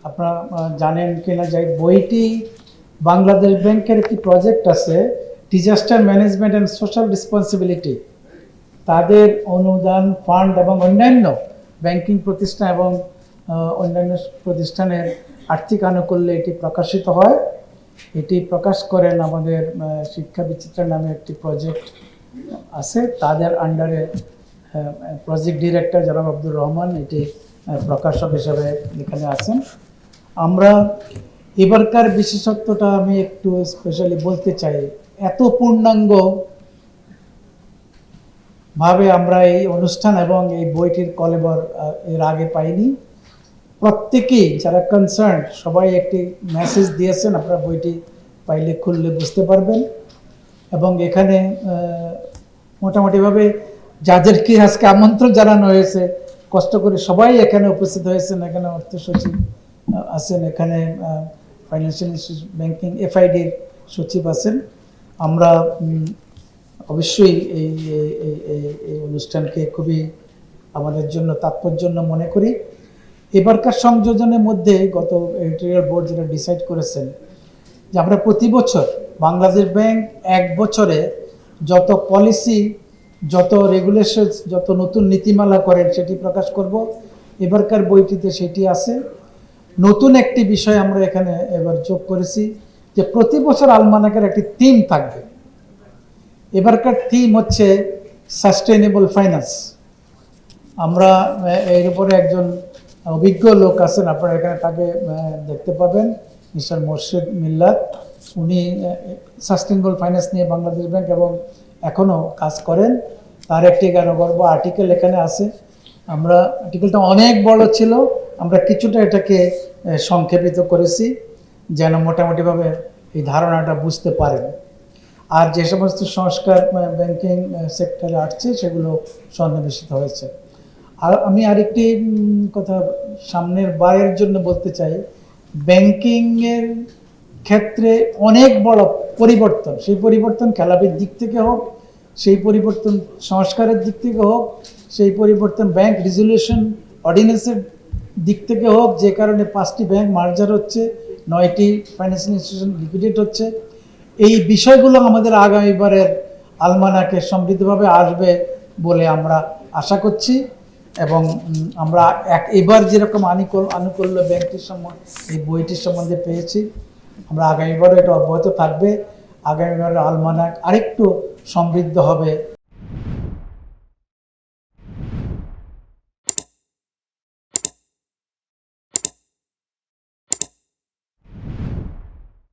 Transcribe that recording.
আপনারা জানেন কিনা যাই বইটি বাংলাদেশ ব্যাংকের একটি প্রজেক্ট আছে disaster management and social responsibility, তাদের অনুদান ফান্ড এবং অন্যান্য ব্যাংকিং প্রতিষ্ঠান এবং অন্যান্য প্রতিষ্ঠানের আর্থিক আনুকূল্যে এটি প্রকাশিত হয়। এটি প্রকাশ করেন আমাদের শিক্ষা বিচিত্রা নামে একটি প্রজেক্ট আছে, তাদের আন্ডারে প্রজেক্ট ডিরেক্টর জনাব আব্দুর রহমান এটি প্রকাশক হিসেবে এখানে আছেন। আমরা এবারকার বিশেষত্বটা আমি একটু স্পেশালি বলতে চাই, এত পূর্ণাঙ্গ ভাবে আমরা এই অনুষ্ঠান এবং এই বইটির কলেবর এর আগে পাইনি। প্রত্যেকেই যারা কনসার্ন সবাই একটি মেসেজ দিয়েছেন, আপনারা বইটি পাইলে খুললে বুঝতে পারবেন। এবং এখানে মোটামুটিভাবে যাদেরকে আজকে আমন্ত্রণ জানানো হয়েছে কষ্ট করে সবাই এখানে উপস্থিত হয়েছেন। এখানে অর্থ সচিব আছেন, এখানে ফাইন্যান্সিয়াল ইনস্টিটিউশন ব্যাংকিং এফআইডির সচিব আছেন। আমরা অবশ্যই এই অনুষ্ঠানকে খুবই আমাদের জন্য তাৎপর্যপূর্ণ মনে করি। এবারকার সংযোজনের মধ্যে গত এডিটোরিয়াল বোর্ড যেটা ডিসাইড করেছেন যে আমরা প্রতি বছর বাংলাদেশ ব্যাংক এক বছরে যত পলিসি, যত রেগুলেশন, যত নতুন নীতিমালা করেন সেটি প্রকাশ করব। এবারকার বইটিতে সেটি আছে। নতুন একটি বিষয় আমরা এখানে এবার যোগ করেছি যে প্রতি বছর আলমানাকের একটি থিম থাকবে। এবারকার থিম হচ্ছে সাস্টেনেবল ফাইন্যান্স। আমরা এর উপরে একজন অভিজ্ঞ লোক আছেন, আপনারা এখানে তাকে দেখতে পাবেন, মিস্টার মোর্শেদ মিল্লাত। উনি সাস্টেনেবল ফাইন্যান্স নিয়ে বাংলাদেশ ব্যাংক এবং এখনও কাজ করেন। তার একটি জ্ঞানগর্ভ আর্টিকেল এখানে আছে। আমরা আর্টিকেলটা অনেক বড় ছিল, আমরা কিছুটা এটাকে সংক্ষেপিত করেছি যেন মোটামুটিভাবে এই ধারণাটা বুঝতে পারেন। আর যে সমস্ত সংস্কার ব্যাংকিং সেক্টরে আসছে সেগুলো সন্নিবেশিত হয়েছে। আর আমি আরেকটি কথা সামনের বারের জন্য বলতে চাই, ব্যাংকিংয়ের ক্ষেত্রে অনেক বড় পরিবর্তন, সেই পরিবর্তন খেলাপির দিক থেকে হোক, সেই পরিবর্তন সংস্কারের দিক থেকে হোক, সেই পরিবর্তন ব্যাংক রেজুলেশন অর্ডিন্যান্সের দিক থেকে হোক, যে কারণে 5টি ব্যাংক মার্জার হচ্ছে, 9টি ফাইন্যান্সিয়াল ইনস্টিটিউশন লিকুইডেট হচ্ছে। এই বিষয়গুলো আমাদের আগামীবারের আলমানাকে সমৃদ্ধভাবে আসবে বলে আমরা আশা করছি। এবং আমরা এবার যেরকম আনুকূল্য ব্যাংকটির সম্বন্ধে এই বইটির সম্বন্ধে পেয়েছি, আমরা আগামীবারও এটা অব্যাহত থাকবে। আগামীবারের আলমানাক আরেকটু সমৃদ্ধ হবে